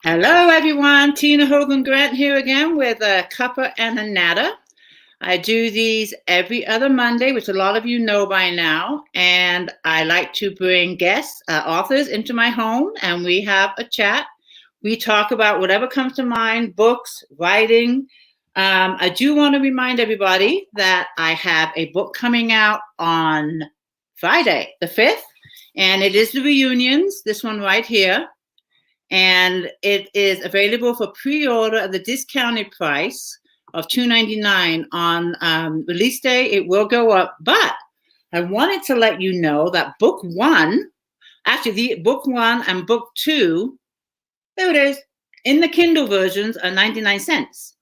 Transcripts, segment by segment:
Hello, everyone. Tina Hogan Grant here again with Cuppa A Natter. I do these every other Monday, which a lot of you know by now. And I like to bring guests, authors into my home, and we have a chat. We talk about whatever comes to mind, books, writing. I do want to remind everybody that I have a book coming out on Friday, the 5th, and it is the Reunions, this one right here, and it is available for pre-order at the discounted price of $2.99 on release day. It will go up, but I wanted to let you know that book one, actually the book one and book two, there it is, in the Kindle versions are 99 cents.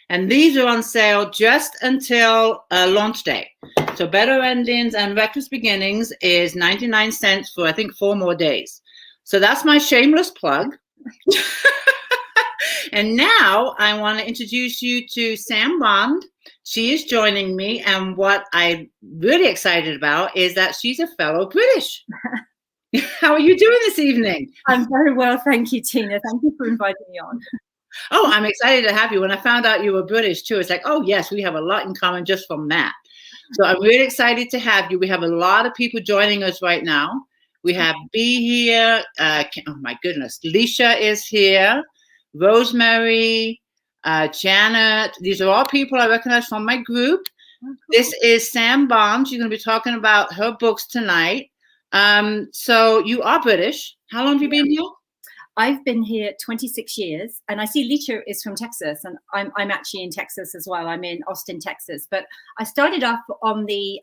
And these are on sale just until launch day. So Better Endings and Reckless Beginnings is 99 cents for, I think, 4 more days. So that's my shameless plug. And now I want to introduce you to Sam Bond. She is joining me. And what I'm really excited about is that she's a fellow British. How are you doing this evening? I'm very well, thank you, Tina. Thank you for inviting me on. Oh, I'm excited to have you. When I found out you were British too, it's like, oh yes, we have a lot in common just from that. So I'm really excited to have you. We have a lot of people joining us right now. We have B here. Oh my goodness. Leisha is here. Rosemary, Janet. These are all people I recognize from my group. This is Sam Bond. She's going to be talking about her books tonight. So you are British. How long have you been here? I've been here 26 years, and I see Leisha is from Texas, and I'm actually in Texas as well. I'm in Austin, Texas, but I started off on the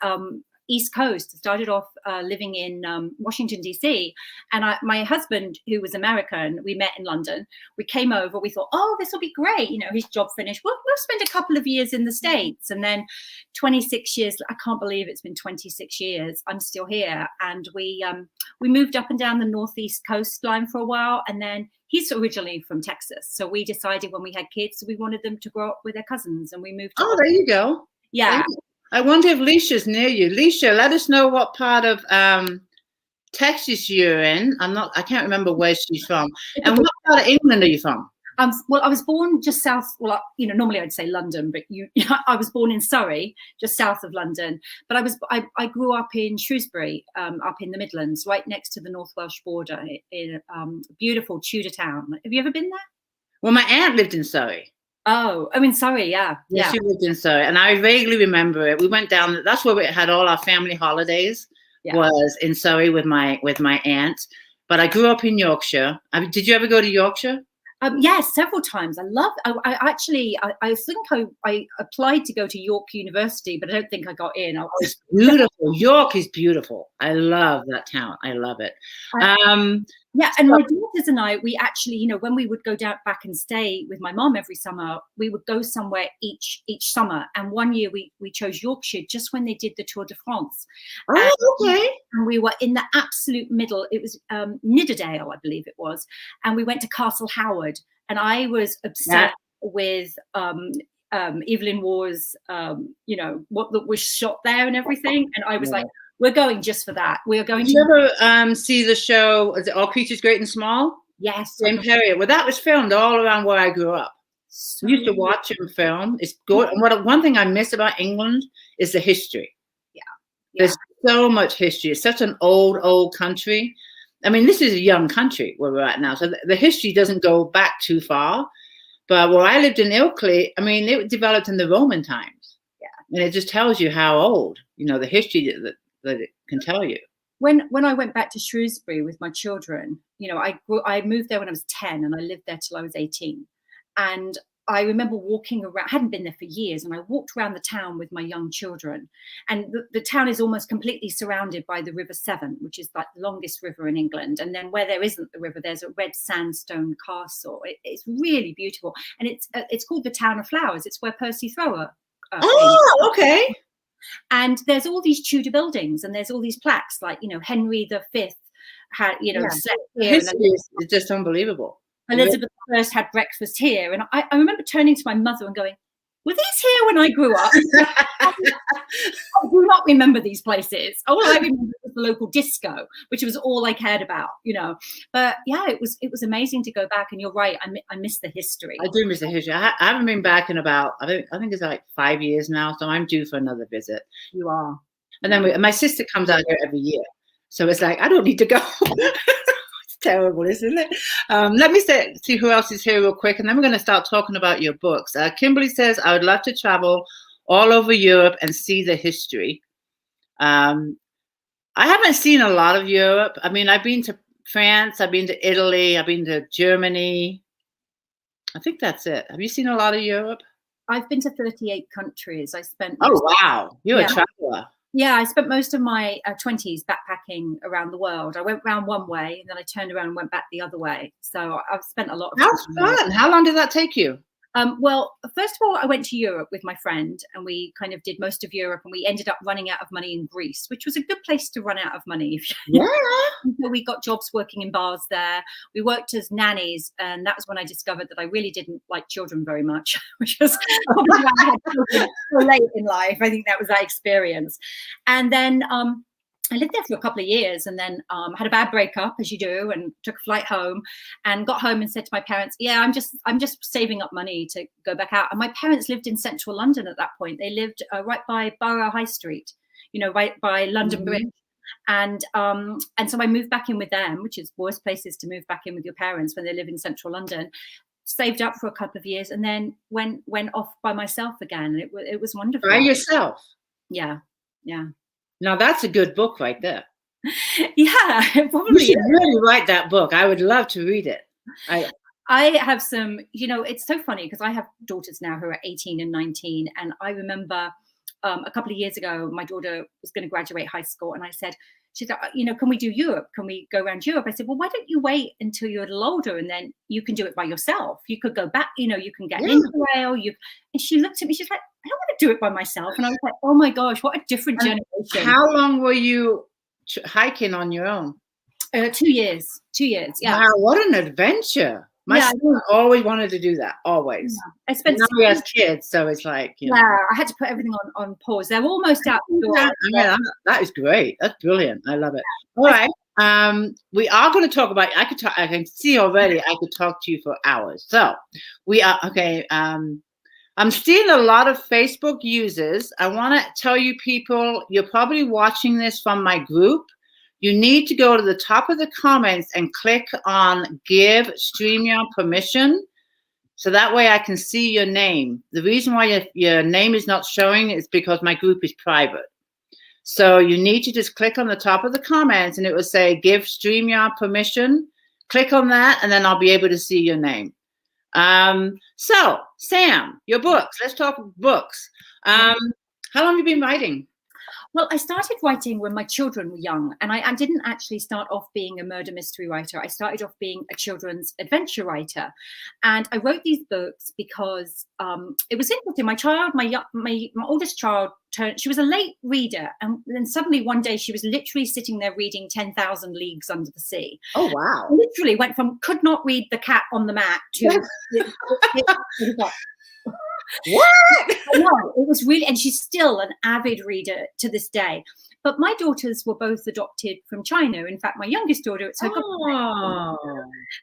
East Coast. I started off living in Washington, D.C., and my husband, who was American, we met in London. We came over. We thought, oh, this will be great. You know, his job finished. We'll spend a couple of years in the States. And then 26 years, I can't believe it's been 26 years. I'm still here. And we moved up and down the Northeast coastline for a while. And then he's originally from Texas. So we decided when we had kids, we wanted them to grow up with their cousins. And we moved. Oh, there you go. Yeah. I wonder if Leisha's near you. Leisha, let us know what part of Texas you're in. I can't remember where she's from. And what part of England are you from? Well, I was born just south. Well, you know, normally I'd say London, but I was born in Surrey, just south of London. But I grew up in Shrewsbury, up in the Midlands, right next to the North Welsh border, in a beautiful Tudor town. Have you ever been there? Well, my aunt lived in Surrey. Oh, I'm in Surrey, yeah. Yeah, she lived in Surrey, and I vaguely remember it. We went down. That's where we had all our family holidays. Yeah. Was in Surrey with my aunt. But I grew up in Yorkshire. Did you ever go to Yorkshire? Yes, several times. I think I applied to go to York University, but I don't think I got in. It's beautiful. York is beautiful. I love that town. I love it. Yeah, and my daughters and I, we actually, you know, when we would go back and stay with my mom every summer, we would go somewhere each summer. And one year we chose Yorkshire just when they did the Tour de France. Oh, okay. And we were in the absolute middle. It was Nidderdale, I believe it was. And we went to Castle Howard. And I was obsessed with Evelyn Waugh's, you know, what was shot there and everything. And I was like, we're going just for that. We are going to. Did you ever see the show, is it All Creatures Great and Small? Yes. Jane Perrier. Well, that was filmed all around where I grew up. So we used to watch him film. It's good. And one thing I miss about England is the history. Yeah. There's so much history. It's such an old country. I mean, this is a young country where we're at now. So the history doesn't go back too far. But where I lived in Ilkley, I mean, it developed in the Roman times. Yeah. And it just tells you how old, you know, the history that it can tell you. When I went back to Shrewsbury with my children, you know, I moved there when I was 10 and I lived there till I was 18. And I remember walking around, I hadn't been there for years, and I walked around the town with my young children. And the town is almost completely surrounded by the River Severn, which is like the longest river in England. And then where there isn't the river, there's a red sandstone castle. It's really beautiful. And it's called the Town of Flowers. It's where Percy Thrower oh, okay. And there's all these Tudor buildings, and there's all these plaques, like, you know, Henry V had, you know, set here. It's just unbelievable. Elizabeth I had breakfast here. And I remember turning to my mother and going, were these here when I grew up? I do not remember these places. All I remember was the local disco, which was all I cared about, you know. But yeah, it was amazing to go back. And you're right, I miss the history. I do miss the history. I haven't been back in about, I think it's like 5 years now, so I'm due for another visit. You are. And then my sister comes out here every year, so it's like I don't need to go. It's terrible, isn't it? Let me see who else is here real quick, and then we're going to start talking about your books. Kimberly says, I would love to travel all over Europe and see the history. I haven't seen a lot of Europe. I mean, I've been to France, I've been to Italy, I've been to Germany. I think that's it. Have you seen a lot of Europe? I've been to 38 countries. I spent. Oh, wow. You're a traveler. Yeah, I spent most of my 20s backpacking around the world. I went round one way and then I turned around and went back the other way. So I've spent a lot of time. How fun. How long did that take you? Well, first of all, I went to Europe with my friend and we kind of did most of Europe, and we ended up running out of money in Greece, which was a good place to run out of money. Yeah. So we got jobs working in bars there. We worked as nannies, and that was when I discovered that I really didn't like children very much, which was probably why I had children so late in life. I think that was that experience. And then I lived there for a couple of years, and then had a bad breakup, as you do, and took a flight home, and got home and said to my parents, "Yeah, I'm just saving up money to go back out." And my parents lived in central London at that point. They lived right by Borough High Street, you know, right by London Bridge. And so I moved back in with them, which is worst places to move back in with your parents when they live in central London. Saved up for a couple of years, and then went off by myself again. It was wonderful. By yourself? Yeah. Now that's a good book right there. Yeah, probably. You should really write that book. I would love to read it. I have some, you know, it's so funny because I have daughters now who are 18 and 19. And I remember a couple of years ago, my daughter was going to graduate high school. And I said, she's like, you know, can we do Europe? Can we go around Europe? I said, well, why don't you wait until you're a little older and then you can do it by yourself? You could go back, you know, you can get an Interrail. And she looked at me, she's like, I don't want to do it by myself. And I was like, oh my gosh, what a different generation. How long were you hiking on your own? 2 years. 2 years. Yeah. Wow, what an adventure. My son always wanted to do that, always. Yeah. I spent now we have kids, so it's like, you know. Yeah, I had to put everything on pause. They're almost out the door. Yeah, that is great. That's brilliant. I love it. All right. We are going to talk about, I can see already, I could talk to you for hours. So we are, okay. I'm seeing a lot of Facebook users. I want to tell you people, you're probably watching this from my group. You need to go to the top of the comments and click on Give StreamYard Permission. So that way I can see your name. The reason why your name is not showing is because my group is private. So you need to just click on the top of the comments and it will say Give StreamYard Permission. Click on that and then I'll be able to see your name. So Sam, your books. Let's talk books. How long have you been writing? Well, I started writing when my children were young, and I didn't actually start off being a murder mystery writer. I started off being a children's adventure writer, and I wrote these books because it was interesting. My oldest child she was a late reader, and then suddenly one day she was literally sitting there reading 10,000 Leagues Under the Sea. Oh wow! Literally went from could not read The Cat on the Mat to. What? No, it was really, and she's still an avid reader to this day. But my daughters were both adopted from China. In fact, my youngest daughter, it's her. Oh.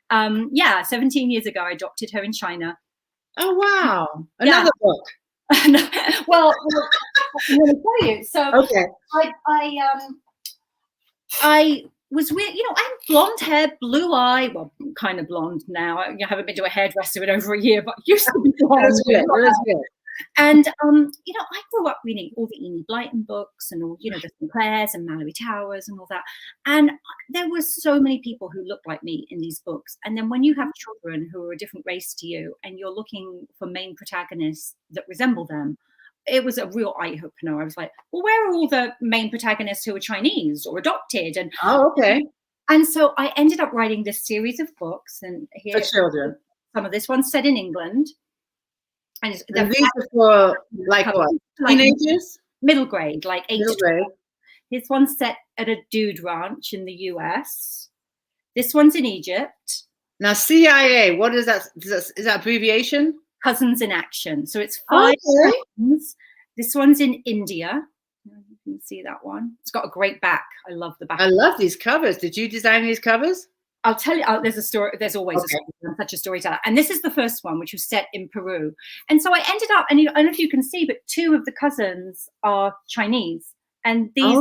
17 years ago, I adopted her in China. Oh wow! Another book. Well, I'm going to tell you. So, okay. I was weird, you know, I have blonde hair, blue eye, well, kind of blonde now. I haven't been to a hairdresser in over a year, but used to be blonde. That's good. And, you know, I grew up reading all the Enid Blyton books and all, you know, the Sinclairs and Mallory Towers and all that. And there were so many people who looked like me in these books. And then when you have children who are a different race to you and you're looking for main protagonists that resemble them, it was a real eye opener. I was like, well, where are all the main protagonists who are Chinese or adopted? And okay. And so I ended up writing this series of books. And here for children. Some of this one's set in England. And these are for like what? Teenagers? Middle grade, like 8 middle to 12. grade. This one's set at a dude ranch in the US. This one's in Egypt. Now CIA, what is that? Is that abbreviation? Cousins in Action. So it's 5 cousins. This one's in India. You can see that one. It's got a great back. I love the back. I love these covers. Did you design these covers? I'll tell you, there's a story. There's always a story. I'm such a storyteller. And this is the first one, which was set in Peru. And so I ended up, and I don't know if you can see, but 2 of the cousins are Chinese. And these,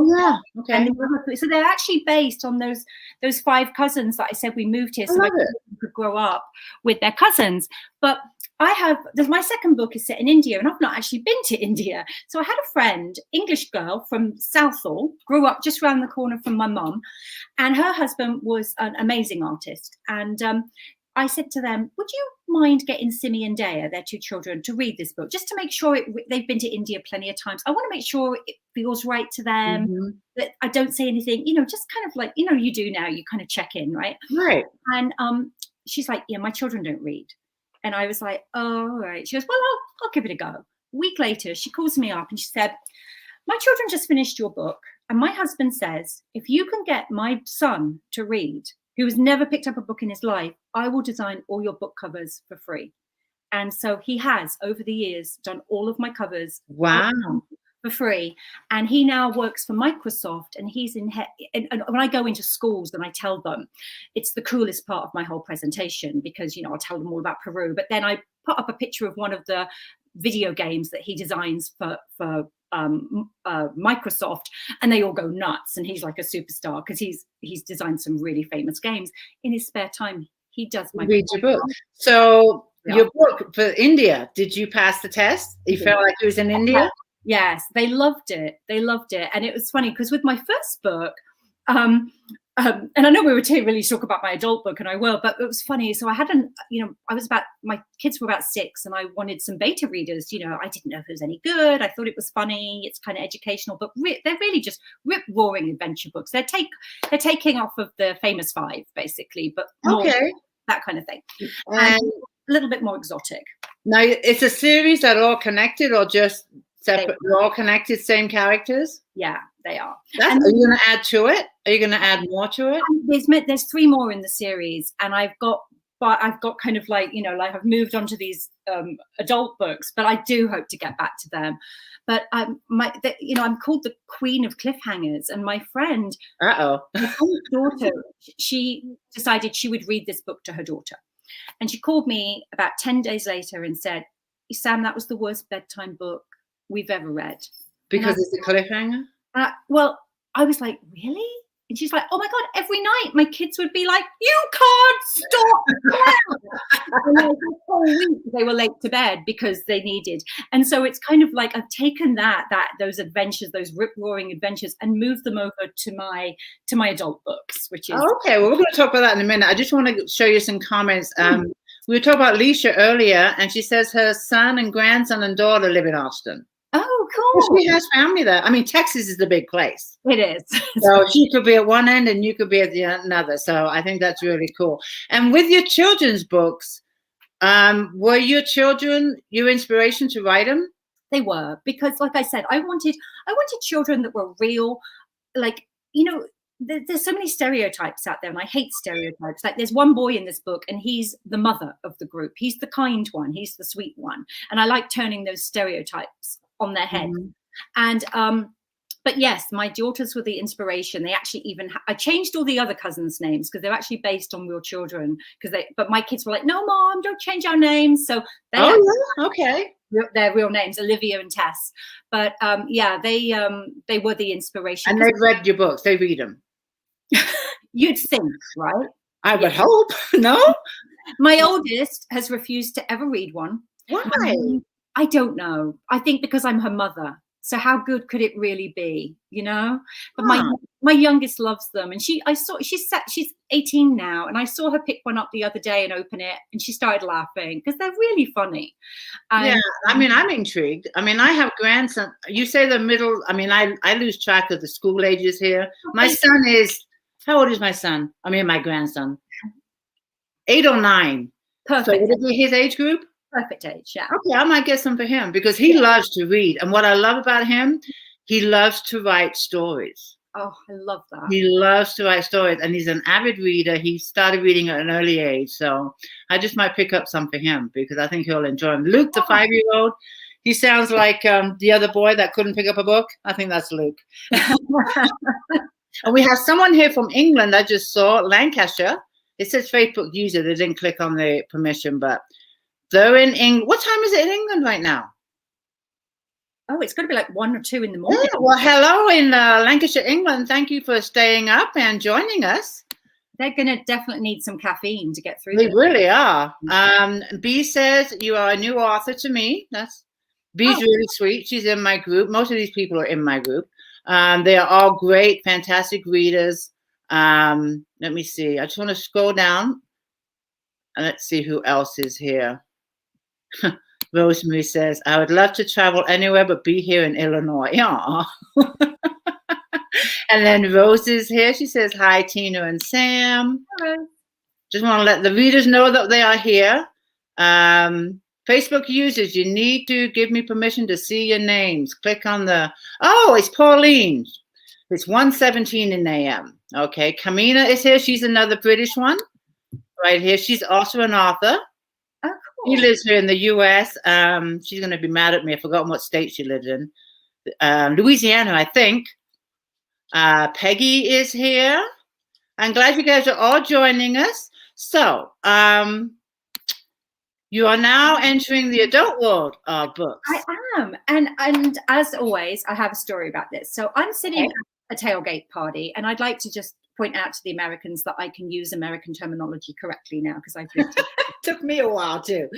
okay. So they're actually based on those 5 cousins that I said we moved here so my children could grow up with their cousins. But my second book is set in India, and I've not actually been to India. So I had a friend, English girl from Southall, grew up just around the corner from my mum, and her husband was an amazing artist. And I said to them, would you mind getting Simi and Daya, their 2 children, to read this book, just to make sure they've been to India plenty of times. I want to make sure it feels right to them, that I don't say anything, just kind of like, you do now, you kind of check in, right? Right. And she's like, yeah, my children don't read. And I was like, oh, all right. She goes, well, I'll give it a go. A week later, she calls me up and she said, my children just finished your book. And my husband says, if you can get my son to read, who has never picked up a book in his life, I will design all your book covers for free. And so he has, over the years, done all of my covers. Wow. For free. And he now works for Microsoft, and he's and when I go into schools and I tell them, it's the coolest part of my whole presentation, because I'll tell them all about Peru, but then I put up a picture of one of the video games that he designs for Microsoft, and they all go nuts, and he's like a superstar because he's designed some really famous games. In his spare time, he does read your book. So your book for India, did you pass the test? You felt like it was in India? Yes, they loved it. They loved it. And it was funny because with my first book, and I know we were really talk about my adult book, and I will, but it was funny. So I hadn't, my kids were about 6, and I wanted some beta readers. I didn't know if it was any good. I thought it was funny. It's kind of educational, but they're really just rip-roaring adventure books. They're taking off of the famous 5, basically, but more that kind of thing. And a little bit more exotic. Now, it's a series that are all connected, or just separate? They're all connected, same characters? Yeah, they are. Are you going to add to it? Are you going to add more to it? There's 3 more in the series, and I've got kind of like, I've moved on to these adult books, but I do hope to get back to them. But I'm called the Queen of Cliffhangers, and my friend, my daughter, she decided she would read this book to her daughter. And she called me about 10 days later and said, Sam, that was the worst bedtime book we've ever read. Because it's a cliffhanger? Well, I was like, really? And she's like, oh my God, every night my kids would be like, you can't stop now. And the whole week they were late to bed because they needed. And so it's kind of like I've taken those adventures, those rip-roaring adventures, and moved them over to my adult books, which is okay. Well, we're going to talk about that in a minute. I just want to show you some comments. We were talking about Leisha earlier, and she says her son and grandson and daughter live in Austin. Oh, cool. She has family there. I mean, Texas is the big place. It is. So she could be at one end and you could be at the another. So I think that's really cool. And with your children's books, were your children your inspiration to write them? They were, because like I said, I wanted children that were real. Like, there's so many stereotypes out there, and I hate stereotypes. Like, there's one boy in this book, and he's the mother of the group. He's the kind one. He's the sweet one. And I like turning those stereotypes on their head. And but yes, my daughters were the inspiration. They actually I changed all the other cousins' names because they're actually based on real children. But my kids were like, no, Mom, don't change our names. So they're real names, Olivia and Tess. But they were the inspiration. And they've read your books. They read them. You'd think, right? I would hope. No? My oldest has refused to ever read one. Why? I don't know. I think because I'm her mother. So how good could it really be, But my youngest loves them, and she's 18 now, and I saw her pick one up the other day and open it, and she started laughing because they're really funny. Yeah, I mean, I'm intrigued. I mean, I have grandson. You say the middle. I mean, I lose track of the school ages here. My son is, how old is my son? I mean, my grandson. 8 or 9. Perfect. So would it be his age group? Perfect age, yeah. Okay, I might get some for him because he loves to read. And what I love about him, he loves to write stories. Oh, I love that. He loves to write stories, and he's an avid reader. He started reading at an early age, so I just might pick up some for him because I think he'll enjoy them. Luke, the 5-year-old, he sounds like the other boy that couldn't pick up a book. I think that's Luke. And we have someone here from England I just saw, Lancashire. It says Facebook user. They didn't click on the permission, but they're in England. What time is it in England right now? Oh, it's got to be like 1 or 2 in the morning. Yeah, well, hello in Lancashire, England. Thank you for staying up and joining us. They're going to definitely need some caffeine to get through. They really are. B says, you are a new author to me. B's really sweet. She's in my group. Most of these people are in my group. They are all great, fantastic readers. Let me see. I just want to scroll down. And let's see who else is here. Rosemary says, I would love to travel anywhere but be here in Illinois. Aww. And then Rose is here. She says, hi, Tina and Sam. Hello. Just want to let the readers know that they are here. Facebook users, you need to give me permission to see your names. Click on the, it's Pauline. It's 1:17 in a.m. Okay, Kamina is here. She's another British one right here. She's also an author. Oh, cool. She lives here in the U.S. She's going to be mad at me. I've forgotten what state she lives in. Louisiana, I think. Peggy is here. I'm glad you guys are all joining us. So, you are now entering the adult world of books. I am. And as always, I have a story about this. So I'm sitting at a tailgate party, and I'd like to just point out to the Americans that I can use American terminology correctly now because I've lived it. Took me a while too.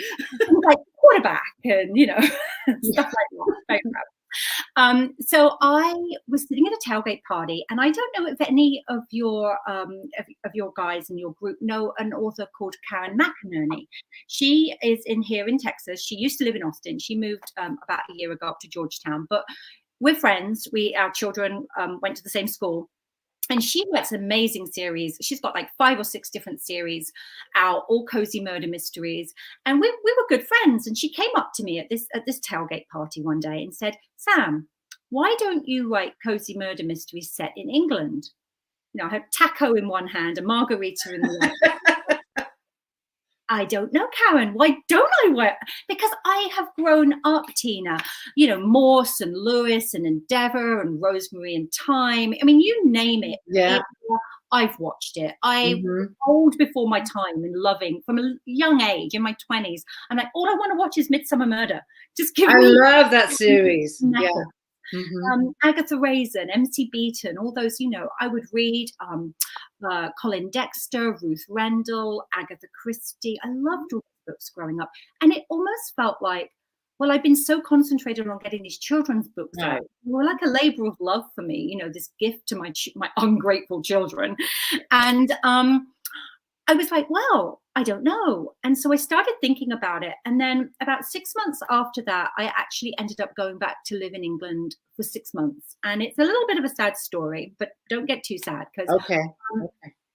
Like quarterback and, stuff like that. Very proud. So I was sitting at a tailgate party, and I don't know if any of your guys in your group know an author called Karen McInerney. She is here in Texas. She used to live in Austin. She moved about a year ago up to Georgetown, but we're friends. Our children went to the same school. And she writes an amazing series. She's got like 5 or 6 different series out, all cozy murder mysteries. And we were good friends. And she came up to me at this tailgate party one day and said, Sam, why don't you write cozy murder mysteries set in England? I had taco in one hand, a margarita in the other. I don't know, Karen. Why don't I work? Because I have grown up, Tina. Morse and Lewis and Endeavour and Rosemary and Time. I mean, you name it. Yeah. I've watched it. I was old before my time and loving from a young age in my 20s. I'm like, all I want to watch is Midsummer Murder. Just give me. I love that series. Yeah. Agatha Raisin, MC Beaton, all those, I would read Colin Dexter, Ruth Rendell, Agatha Christie. I loved all those books growing up. And it almost felt like, well, I've been so concentrated on getting these children's books out. They were like a labor of love for me, this gift to my ungrateful children. And I was like, well, I don't know. And so I started thinking about it. And then about 6 months after that, I actually ended up going back to live in England for 6 months. And it's a little bit of a sad story, but don't get too sad because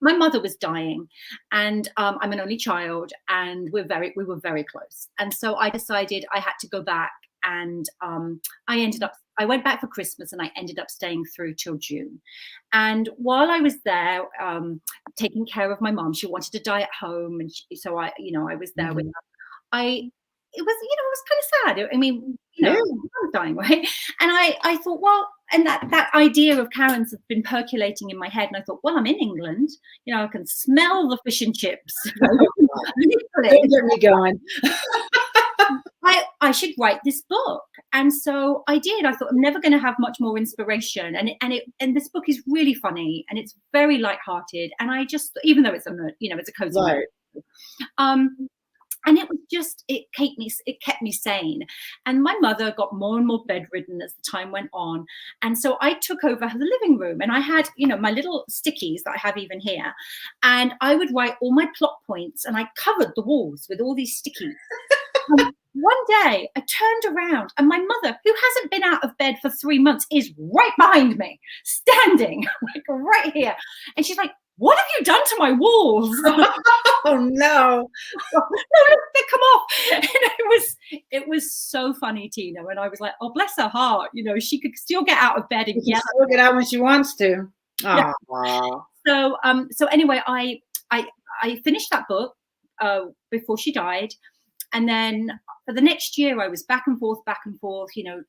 my mother was dying, and I'm an only child, and we were very close. And so I decided I had to go back, and I went back for Christmas, and I ended up staying through till June. And while I was there, taking care of my mom, she wanted to die at home, and so I was there with her. It was kind of sad. I mean, I was dying, right? And I thought, well, and that idea of Karen's had been percolating in my head, and I thought, well, I'm in England, I can smell the fish and chips. Don't get me going. I should write this book. And so I did. I thought I'm never going to have much more inspiration. And this book is really funny, and it's very lighthearted. And I just, even though it's it's a cozy book. And it was just, it kept me sane. And my mother got more and more bedridden as the time went on. And so I took over the living room, and I had, my little stickies that I have even here. And I would write all my plot points, and I covered the walls with all these stickies. One day I turned around, and my mother, who hasn't been out of bed for 3 months, is right behind me, standing like right here. And she's like, what have you done to my walls? Oh no. No, they come off. And it was so funny, Tina. And I was like, oh, bless her heart. She could still get out of bed and still get out when she wants to. Yeah. Aw. So anyway, I finished that book before she died, and then for the next year, I was back and forth,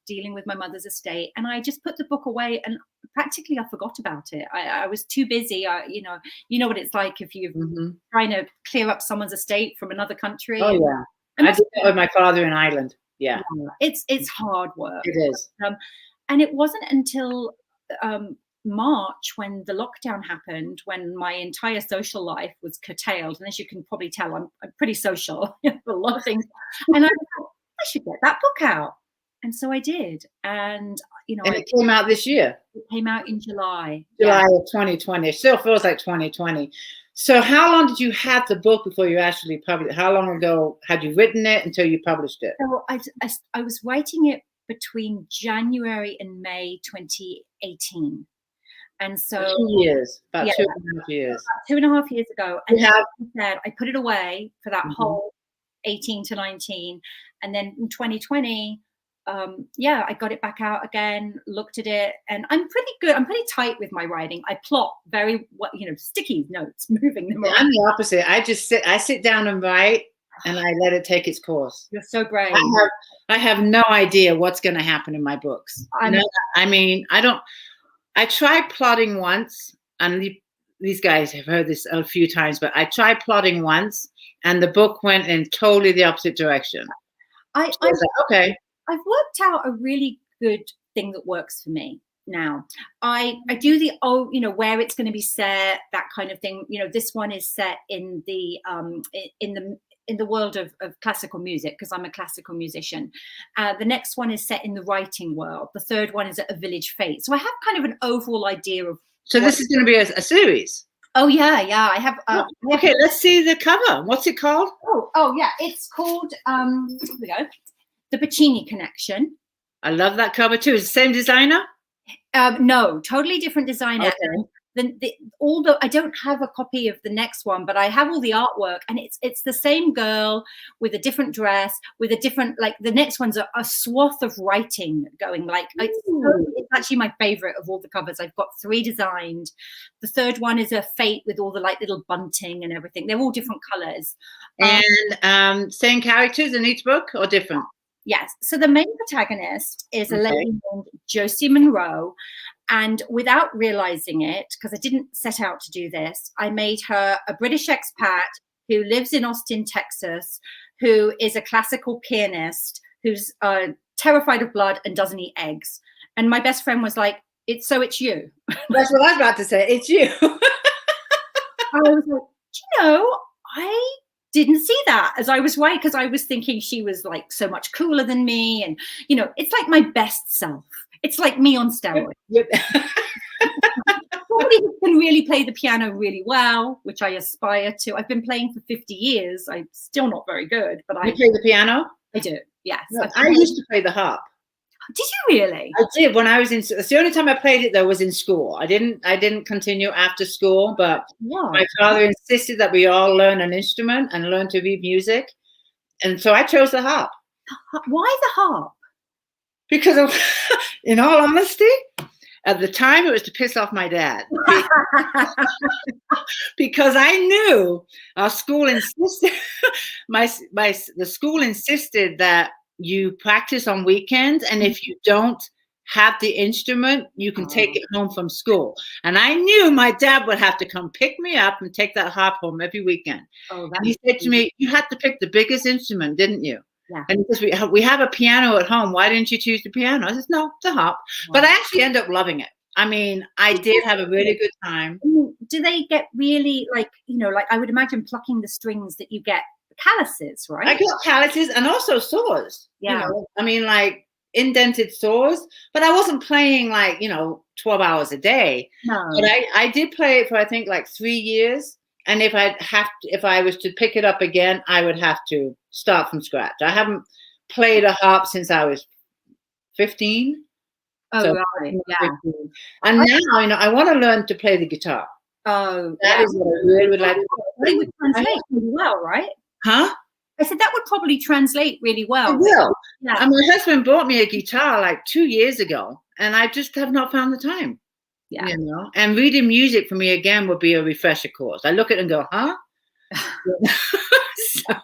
dealing with my mother's estate, and I just put the book away, and practically I forgot about it. I was too busy. You know what it's like if you're trying to clear up someone's estate from another country. Oh yeah, I did that with my father in Ireland. Yeah, it's hard work. It is. And it wasn't until March, when the lockdown happened, when my entire social life was curtailed. And as you can probably tell, I'm pretty social for a lot of things. And I thought, I should get that book out. And so I did. And, and it came out this year. It came out in July. July of 2020. It still feels like 2020. So how long did you have the book before you actually published it? How long ago had you written it until you published it? So I was writing it between January and May 2018. And so 2 years, about 2.5 years. About 2.5 years ago. And like I said, I put it away for that whole 18 to 19. And then in 2020, I got it back out again, looked at it, and I'm pretty good. I'm pretty tight with my writing. I plot very, sticky notes, moving them around. I'm the opposite. I sit down and write, and I let it take its course. You're so brave. I have no idea what's going to happen in my books. I tried plotting once, and these guys have heard this a few times, but I tried plotting once, and the book went in totally the opposite direction. I've worked out a really good thing that works for me now. I do the where it's going to be set, that kind of thing. This one is set in the world of classical music, because I'm a classical musician. The next one is set in the writing world. The third one is at a village fete. So I have kind of an overall idea of. So this is going to be a series. Oh yeah. I have. Okay, let's see the cover. What's it called? Oh yeah, it's called. Here we go. The Pacini Connection. I love that cover too. Is it the same designer? No, totally different designer. Okay. I don't have a copy of the next one, but I have all the artwork, and it's the same girl with a different dress, with a different, like, the next one's a swath of writing going, like, it's actually my favorite of all the covers. I've got 3 designed. The third one is a fete with all the like little bunting and everything. They're all different colors. And same characters in each book or different? Yes. So the main protagonist is a lady named Josie Monroe. And without realizing it, because I didn't set out to do this, I made her a British expat who lives in Austin, Texas, who is a classical pianist, who's terrified of blood and doesn't eat eggs. And my best friend was like, it's you. That's what I was about to say. It's you. I was like, I didn't see that as I was right, because I was thinking she was like so much cooler than me. And, it's like my best self. It's like me on steroids. Somebody who can really play the piano really well, which I aspire to. I've been playing for 50 years. I'm still not very good, but You play the piano? I do, yes. No, I used to play the harp. Did you really? I did when I was it's the only time I played it though was in school. I didn't continue after school, but my father insisted that we all learn an instrument and learn to read music. And so I chose the harp. Why the harp? Because in all honesty, at the time it was to piss off my dad. Because I knew our school insisted the school insisted that you practice on weekends, and if you don't have the instrument, you can take it home from school. And I knew my dad would have to come pick me up and take that harp home every weekend. And he said to me, you had to pick the biggest instrument, didn't you? Yeah. And he says, we have a piano at home. Why didn't you choose the piano? I said, no, the harp. But I actually ended up loving it. I mean, I did have a really good time. Do they get really like I would imagine plucking the strings that you get calluses, right? I got calluses and also sores. Yeah. I mean, like indented sores, but I wasn't playing 12 hours a day. No. But I did play it for I think like 3 years. And if I was to pick it up again, I would have to start from scratch. I haven't played a harp since I was 15. Oh, so right. Yeah. 15. And now, I want to learn to play the guitar. Oh, that is what I really would like to do. It would translate really well, right? Huh? I said that would probably translate really well. It will. Yeah. And my husband bought me a guitar like 2 years ago, and I just have not found the time. Yeah. You know, and reading music for me again would be a refresher course. I look at it and go, huh? So,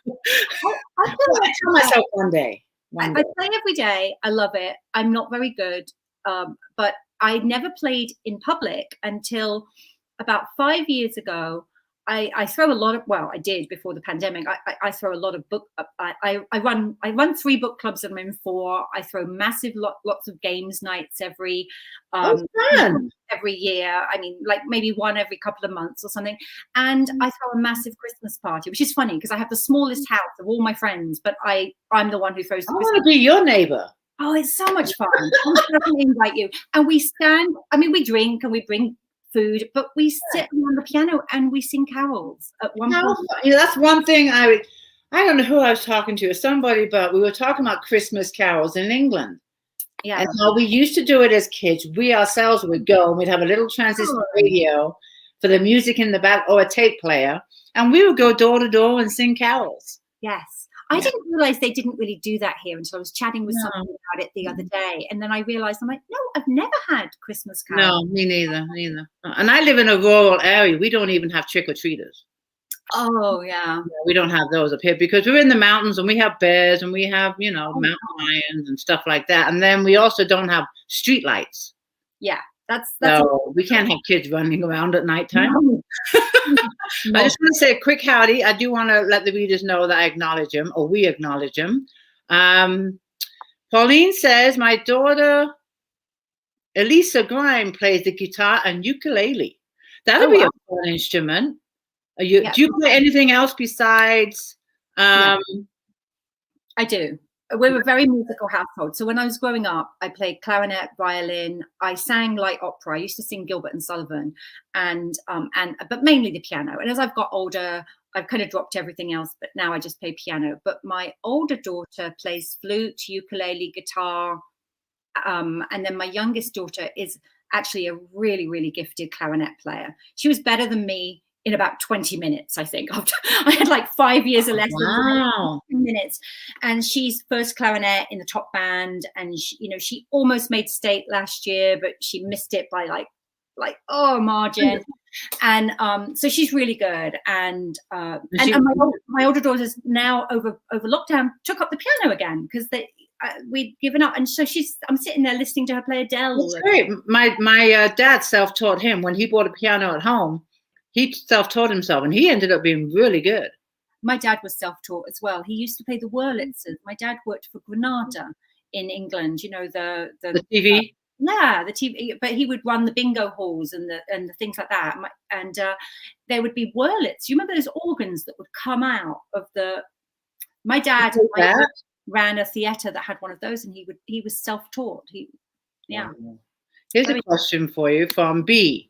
I I tell myself one day. I play every day. I love it. I'm not very good, but I never played in public until about 5 years ago. I throw a lot of, well, I did before the pandemic. I throw a lot of book. I run 3 book clubs and I'm in 4. I throw massive lots of games nights Fun. every year. I mean, like maybe one every couple of months or something. And I throw a massive Christmas party, which is funny because I have the smallest house of all my friends, but I'm the one who throws the I Christmas. want to be your neighbor. Oh, it's so much fun. I'll definitely invite you. And we stand, I mean, we drink and we bring food, but we sit on the piano and we sing carols at one point. You know, that's one thing I don't know who I was talking to, somebody, but we were talking about Christmas carols in England. Yeah. And how we used to do it as kids. We ourselves would go and we'd have a little transistor radio for the music in the back or a tape player. And we would go door to door and sing carols. Yes. I didn't realize they didn't really do that here until I was chatting with someone about it the other day. And then I realized, I'm like, no, I've never had Christmas carols. No, me neither. And I live in a rural area. We don't even have trick-or-treaters. Oh, yeah. We don't have those up here because we're in the mountains and we have bears and we have, you know, mountain lions and stuff like that. And then we also don't have street lights. Yeah. So we can't have kids running around at nighttime. No. I just want to say a quick howdy. I do want to let the readers know that I acknowledge him, or we acknowledge him. Pauline says, my daughter, Elisa Grime, plays the guitar and ukulele. That'll be a fun instrument. Do you play anything else besides? I do. We're a very musical household. So when I was growing up, I played clarinet, violin. I sang light opera. I used to sing Gilbert and Sullivan, but mainly the piano. And as I've got older, I've kind of dropped everything else. But now I just play piano. But my older daughter plays flute, ukulele, guitar, and then my youngest daughter is actually a really, really gifted clarinet player. She was better than me in about 20 minutes, I think. After I had like 5 years of lessons, 20 minutes, and she's first clarinet in the top band. And she almost made state last year, but she missed it by margin. And so she's really good. And my older daughter's now over lockdown took up the piano again because we'd given up, and so I'm sitting there listening to her play Adele. That's great. My dad self-taught him when he bought a piano at home. He self-taught himself, and he ended up being really good. My dad was self-taught as well. He used to play the Wurlitzers. My dad worked for Granada in England. You know, the TV. The TV. But he would run the bingo halls and the things like that. And there would be Wurlitz. You remember those organs that would come out of the? My dad ran a theatre that had one of those, and he was self-taught. Here's a question for you from B.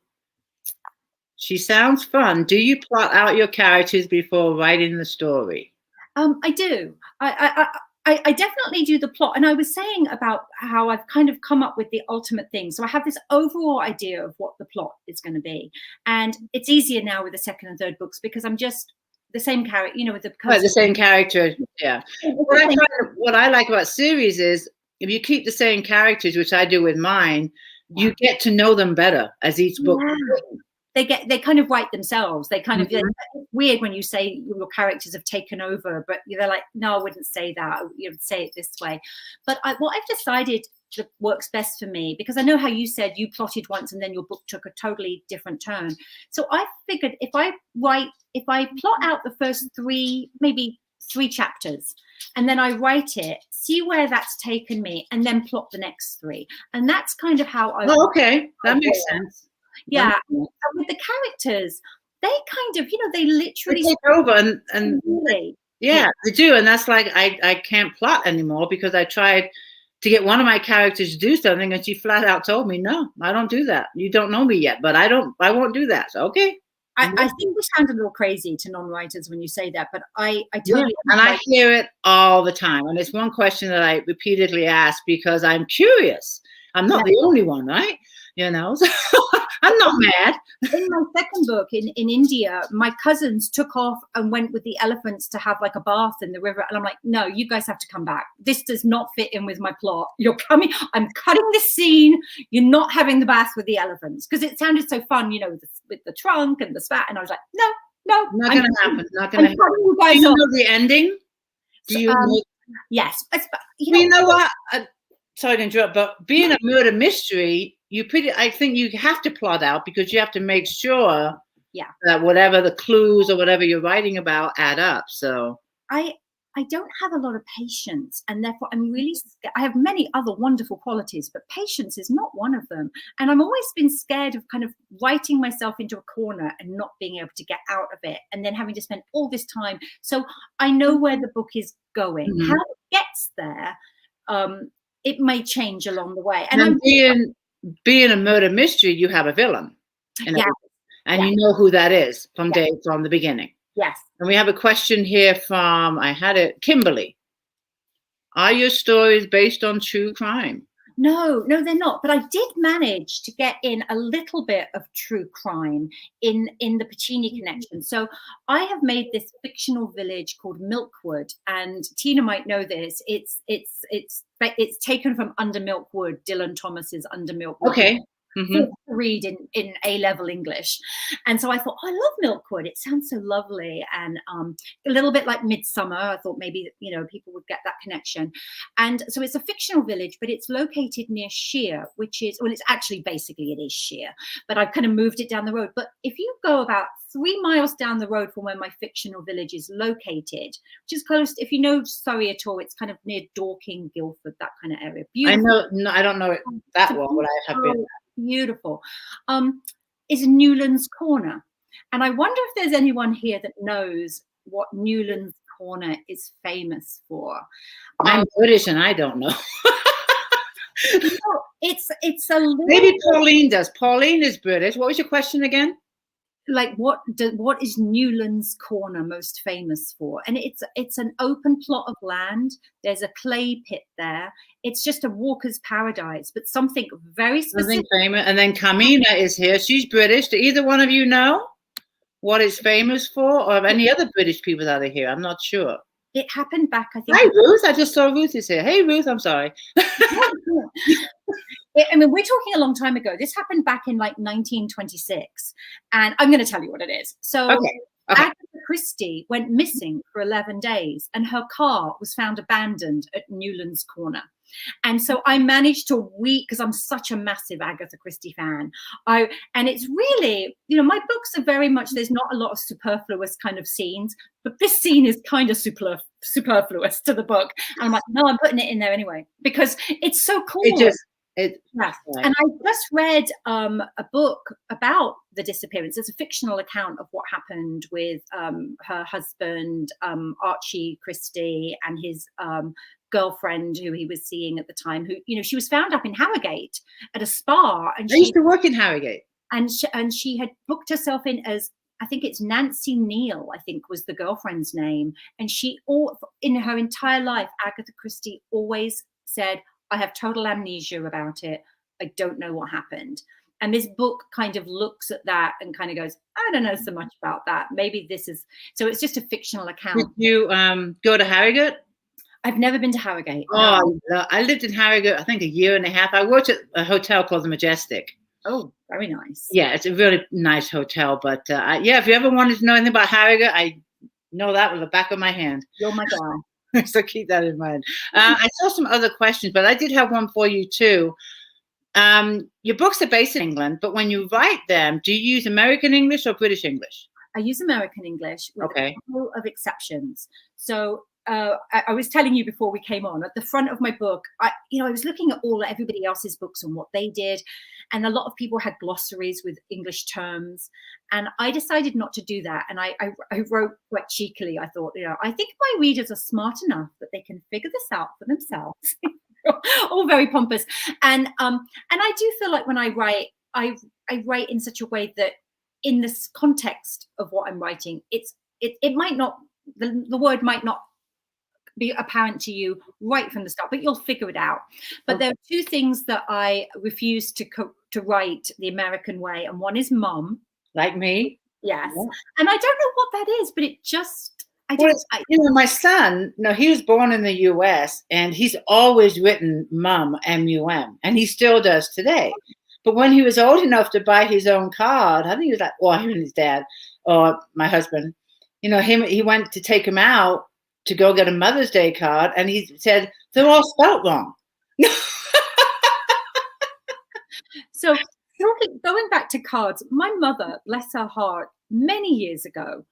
She sounds fun. Do you plot out your characters before writing the story? I do. I definitely do the plot. And I was saying about how I've kind of come up with the ultimate thing. So I have this overall idea of what the plot is going to be. And it's easier now with the second and third books because I'm just the same character, with the same character. Yeah. What I like about series is if you keep the same characters, which I do with mine, you get to know them better as each book. They kind of write themselves. They kind of it's weird when you say your characters have taken over, but they're like, no, I wouldn't say that. You would say it this way. But what I've decided that works best for me, because I know how you said you plotted once and then your book took a totally different turn. So I figured if I plot out the first maybe three chapters, and then I write it, see where that's taken me, and then plot the next 3. And that's kind of how I. Oh, okay, that makes sense. Yeah, and with the characters, they kind of, they literally take over and really, they do, and that's like I can't plot anymore because I tried to get one of my characters to do something, and she flat out told me, "No, I don't do that. You don't know me yet, but I won't do that." So okay. I think we sound a little crazy to non-writers when you say that, but I totally and I hear it all the time, and it's one question that I repeatedly ask because I'm curious. I'm not the only one, right? you know. So I'm not mad. In my second book in India, my cousins took off and went with the elephants to have like a bath in the river. And I'm like, no, you guys have to come back. This does not fit in with my plot. You're coming. I'm cutting this scene. You're not having the bath with the elephants. Because it sounded so fun, you know, with the trunk and the spat. And I was like, no, not going to happen. Not going to happen. Do you know the ending? Do you know? Yes. You know what? Sorry to interrupt, but being a murder mystery, I think you have to plot out, because you have to make sure that whatever the clues or whatever you're writing about add up. So I don't have a lot of patience, and therefore I have many other wonderful qualities, but patience is not one of them. And I'm always been scared of kind of writing myself into a corner and not being able to get out of it, and then having to spend all this time. So I know where the book is going. How it gets there, it may change along the way. And being a murder mystery, you have a villain, and you know who that is from the beginning. Yes. And we have a question here from Kimberly. Are your stories based on true crime? No, they're not. But I did manage to get in a little bit of true crime in the Pacini connection. So I have made this fictional village called Milkwood, and Tina might know this. It's taken from Under Milkwood, Dylan Thomas's Under Milkwood. Okay. Read in A-level English, and so I thought, I love Milkwood. It sounds so lovely, and a little bit like Midsummer. I thought maybe people would get that connection, and so it's a fictional village, but it's located near Sheer, which is it is Sheer, but I've kind of moved it down the road. But if you go about 3 miles down the road from where my fictional village is located, which is close, if you know Surrey at all, it's kind of near Dorking, Guildford, that kind of area. Beautiful. I know. No, I don't know it that well, but I have been. Beautiful. Is Newlands Corner. And I wonder if there's anyone here that knows what Newlands Corner is famous for. I'm British and I don't know. It's a little... Maybe Pauline does. Pauline is British. What was your question again? Like what is Newlands Corner most famous for? And it's an open plot of land. There's a clay pit there. It's just a walker's paradise, but something very specific. Something famous. And then Carmina is here. She's British. Do either one of you know what it's famous for, or any other British people that are here? I'm not sure. It happened back, I think. Hi, Ruth. I just saw Ruth is here. Hey, Ruth. I'm sorry. I mean, we're talking a long time ago. This happened back in like 1926. And I'm going to tell you what it is. So Agatha Christie went missing for 11 days, and her car was found abandoned at Newlands Corner. And so I managed to weep, because I'm such a massive Agatha Christie fan. And it's really, my books are very much, there's not a lot of superfluous kind of scenes, but this scene is kind of superfluous to the book. And I'm like, no, I'm putting it in there anyway, because it's so cool. And I just read a book about the disappearance. It's a fictional account of what happened with her husband, Archie Christie, and his girlfriend who he was seeing at the time, who, she was found up in Harrogate at a spa. And I used to work in Harrogate. And she had booked herself in as, I think it's Nancy Neal, I think was the girlfriend's name. And in her entire life, Agatha Christie always said, I have total amnesia about it. I don't know what happened. And this book kind of looks at that and kind of goes, I don't know so much about that. Maybe this is, so it's just a fictional account. Did you go to Harrogate? I've never been to Harrogate. Oh, no. I lived in Harrogate, I think 1.5 years. I worked at a hotel called the Majestic. Oh, very nice. Yeah, it's a really nice hotel. But if you ever wanted to know anything about Harrogate, I know that with the back of my hand. You're my guy. So keep that in mind. I saw some other questions, but I did have one for you too. Your books are based in England, but when you write them, do you use American English or British English? I use American English with a couple of exceptions. So I was telling you before we came on, at the front of my book, I was looking at everybody else's books and what they did. And a lot of people had glossaries with English terms. And I decided not to do that. And I wrote quite cheekily, I thought, I think my readers are smart enough that they can figure this out for themselves. All very pompous. And I do feel like when I write, I write in such a way that in this context of what I'm writing, it might not, the word might not be apparent to you right from the start, but you'll figure it out. But there are two things that I refuse to to write the American way, and one is mum. Like me. Yes. Yeah. And I don't know what that is, but it just, my son, he was born in the U.S. and he's always written mum, M-U-M, and he still does today. But when he was old enough to buy his own card, I think he was like, well, him and his dad, or my husband, he went to take him out to go get a Mother's Day card, and he said, they're all spelt wrong. So going back to cards, my mother, bless her heart, many years ago,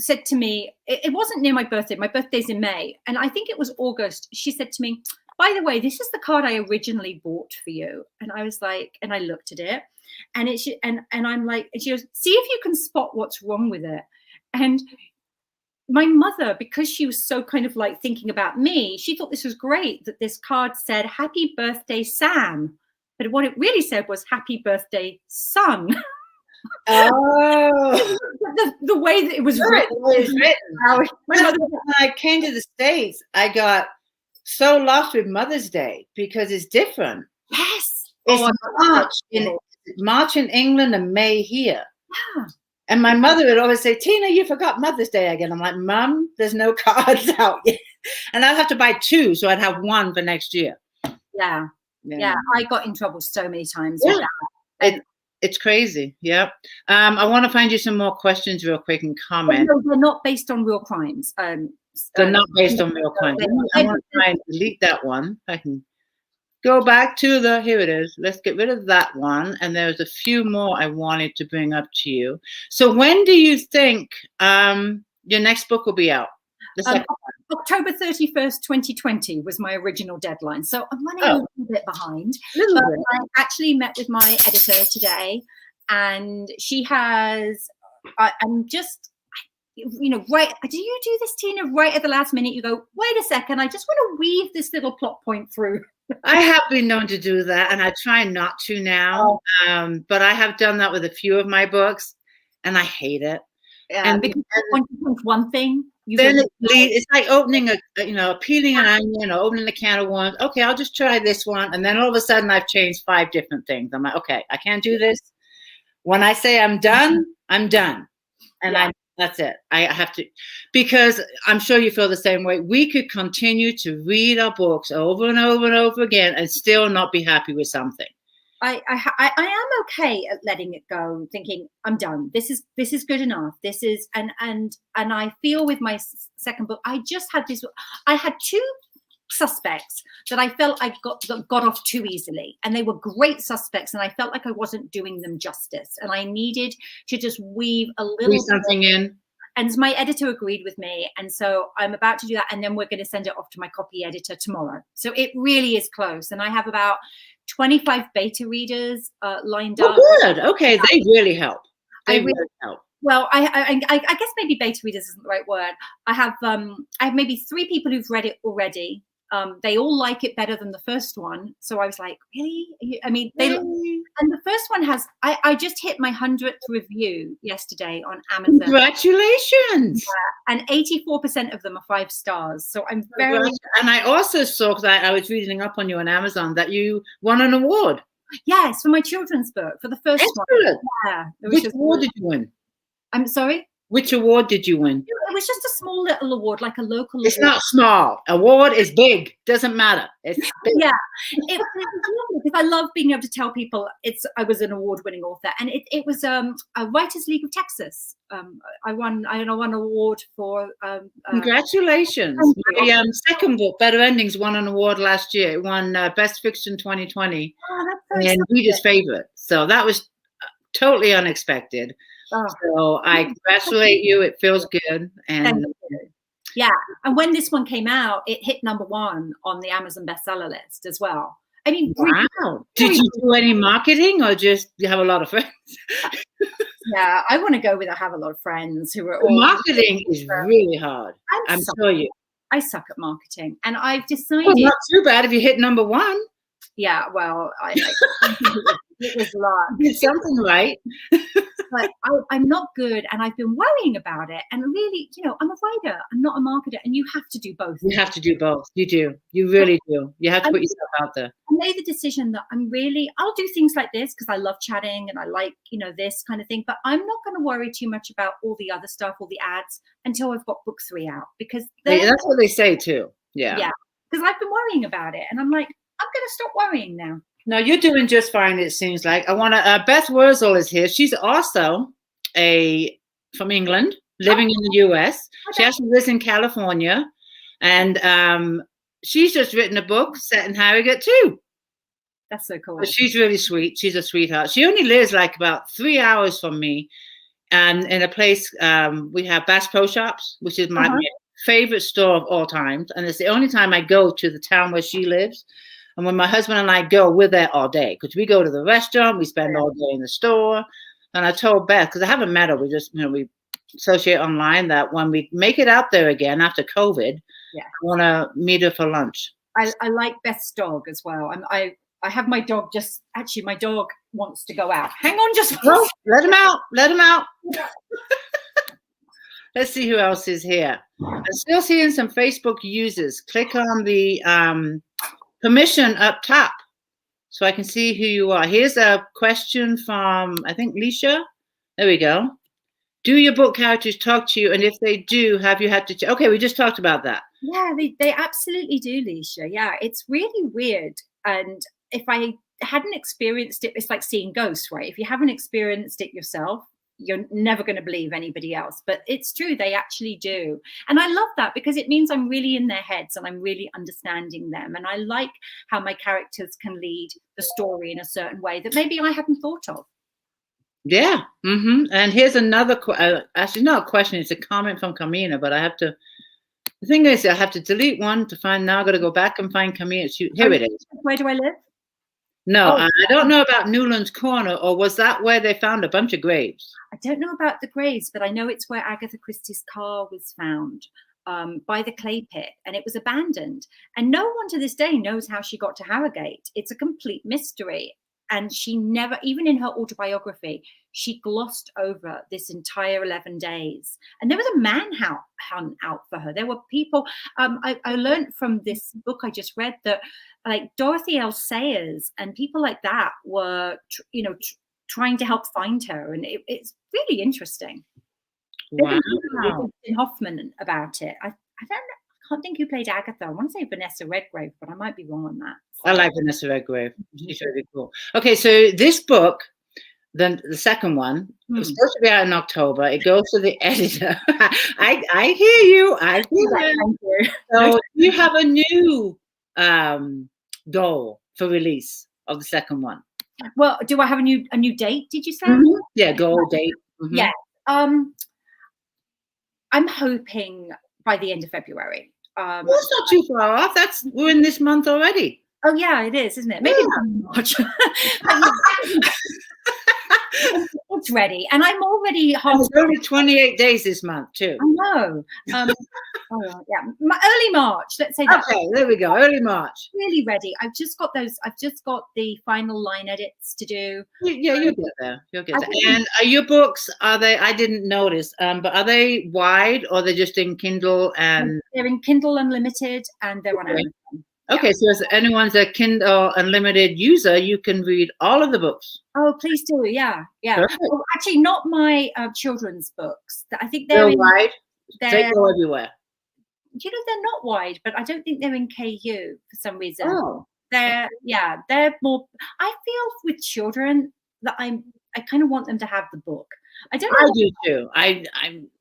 said to me, it wasn't near my birthday's in May, and I think it was August. She said to me, by the way, this is the card I originally bought for you. And I was like, and I looked at it, and I'm like, and she goes, see if you can spot what's wrong with it. And my mother, because she was so kind of like thinking about me, she thought this was great that this card said, happy birthday, Sam. But what it really said was, happy birthday, son. Oh, the way that it was written. When I came to the States, I got so lost with Mother's Day because it's different. Yes. It's March in England and May here. Yeah. And my mother would always say, Tina, you forgot Mother's Day again. I'm like, Mom, there's no cards out yet. And I'd have to buy 2, so I'd have 1 for next year. Yeah. I got in trouble so many times with that. It's crazy. Yep. I want to find you some more questions real quick and comment. No, they're not based on real crimes. They're not based on real crimes. I want to try and delete that one. I can go back to here it is. Let's get rid of that one. And there's a few more I wanted to bring up to you. So when do you think your next book will be out? October 31st, 2020 was my original deadline. So I'm running a little bit behind. I actually met with my editor today, and she has, I'm just, right. Do you do this, Tina, right at the last minute? You go, wait a second, I just want to weave this little plot point through. I have been known to do that, and I try not to now. But I have done that with a few of my books, and I hate it. Yeah, and because when you think one thing, then it's like opening peeling an onion or opening a can of worms. Okay, I'll just try this one, and then all of a sudden I've changed 5 different things. I'm like, okay, I can't do this. When I say I'm done, I'm done, and that's it. I have to, because I'm sure you feel the same way. We could continue to read our books over and over and over again and still not be happy with something. I am okay at letting it go, thinking I'm done. This is good enough. This is and I feel with my second book, I had 2 suspects that I felt I got off too easily, and they were great suspects, and I felt like I wasn't doing them justice, and I needed to just weave something in. And my editor agreed with me, and so I'm about to do that, and then we're going to send it off to my copy editor tomorrow. So it really is close, and I have about 25 beta readers lined up. Oh, good. Okay, they really help. They really help. Well, I guess maybe beta readers isn't the right word. I have maybe 3 people who've read it already. They all like it better than the first one. So I was like, really? I mean, and the first one has, I just hit my 100th review yesterday on Amazon. Congratulations. And 84% of them are 5 stars. So I'm very. And I also saw that I was reading up on you on Amazon that you won an award. Yes, for my children's book, for the first Excellent. one. Yeah. Which award did you win? I'm sorry? Which award did you win? It was just a small little award, like a local It's award. not small. Award is big. Doesn't matter. It's big. Yeah. It was lovely because I love being able to tell people I was an award-winning author. And it was a Writers League of Texas. I won an award for Congratulations. My second book, Better Endings, won an award last year. It won Best Fiction 2020 and Reader's Favorite. So that was totally unexpected. So I congratulate you. It feels good. And yeah, and when this one came out, it hit #1 on the Amazon bestseller list as well. I mean, wow. Did you do any marketing or just you have a lot of friends? Yeah, I want to go with I have a lot of friends who are all marketing is really hard. I'm sure you. I suck at marketing, and I've decided. Well, not too bad if you hit #1. Yeah, well, it was a lot. You did something right. but I'm not good, and I've been worrying about it. And really, I'm a writer. I'm not a marketer, and you have to do both. You have to do both. You do. You really do. You have to put yourself out there. I made the decision that I'll do things like this because I love chatting and I like, this kind of thing. But I'm not going to worry too much about all the other stuff, all the ads, until I've got book 3 out, because that's what they say too. Yeah. Yeah. Because I've been worrying about it, and I'm like, I'm going to stop worrying now. No, you're doing just fine. It seems like. I want to. Beth Wurzel is here. She's also from England, living in the U.S. She actually lives in California, and she's just written a book set in Harrogate too. That's so cool. But she's really sweet. She's a sweetheart. She only lives like about 3 hours from me, and in a place we have Bass Pro Shops, which is my favorite store of all times, and it's the only time I go to the town where she lives. And when my husband and I go, we're there all day because we go to the restaurant, we spend all day in the store. And I told Beth, because I haven't met her, we just, we associate online, that when we make it out there again after COVID, I want to meet her for lunch. I like Beth's dog as well. I have my dog my dog wants to go out. Hang on just one second. Let him out. Let him out. Let's see who else is here. I'm still seeing some Facebook users. Click on the permission up top so I can see who you are. Here's a question from, I think, Leisha. There we go. Do your book characters talk to you? And if they do, have you had to okay, we just talked about that. Yeah, they absolutely do, Leisha. Yeah, it's really weird. And if I hadn't experienced it, it's like seeing ghosts, right? If you haven't experienced it yourself, you're never going to believe anybody else. But it's true, they actually do. And I love that because it means I'm really in their heads and I'm really understanding them. And I like how my characters can lead the story in a certain way that maybe I hadn't thought of. Yeah. Mm-hmm. And here's another, actually not a question, it's a comment from Camina, but the thing is, I have to delete one to find, now I've got to go back and find Camina. Here it is. Where do I live? No, I don't know about Newland's Corner, or was that where they found a bunch of graves? I don't know about the graves, but I know it's where Agatha Christie's car was found by the clay pit, and it was abandoned. And no one to this day knows how she got to Harrogate. It's a complete mystery. And she never, even in her autobiography, she glossed over this entire 11 days. And there was a manhunt out for her. There were people, I learned from this book I just read that like Dorothy L. Sayers and people like that were, trying to help find her. And it's really interesting. Wow. Hoffman about it. I don't know. I can't think who played Agatha. I want to say Vanessa Redgrave, but I might be wrong on that. I like Vanessa Redgrave. She's really cool. Okay, so this book, the second one, was supposed to be out in October. It goes to the editor. I hear you. I hear you. So you have a new goal for release of the second one. Well, do I have a new date? Did you say? Mm-hmm. Yeah, goal date. Mm-hmm. Yeah. I'm hoping by the end of February. Well, that's not too far off. We're in this month already. Oh yeah, it is, isn't it? Maybe March. It's ready, and I'm already It's only 28 days this month too. I know. Early March. Let's say that. Okay, there we go. Early March. Really ready. I've just got the final line edits to do. Yeah, you'll get there. And are your books? I didn't notice. But are they wide or they're just in Kindle and? They're in Kindle Unlimited and they're on Amazon. Okay, so if anyone's a Kindle Unlimited user, you can read all of the books. Oh, please do. Yeah. Well, actually, not my children's books. I think they're wide. They go everywhere. They're not wide, but I don't think they're in KU for some reason. Oh. They're more. I feel with children that I kind of want them to have the book. I do too.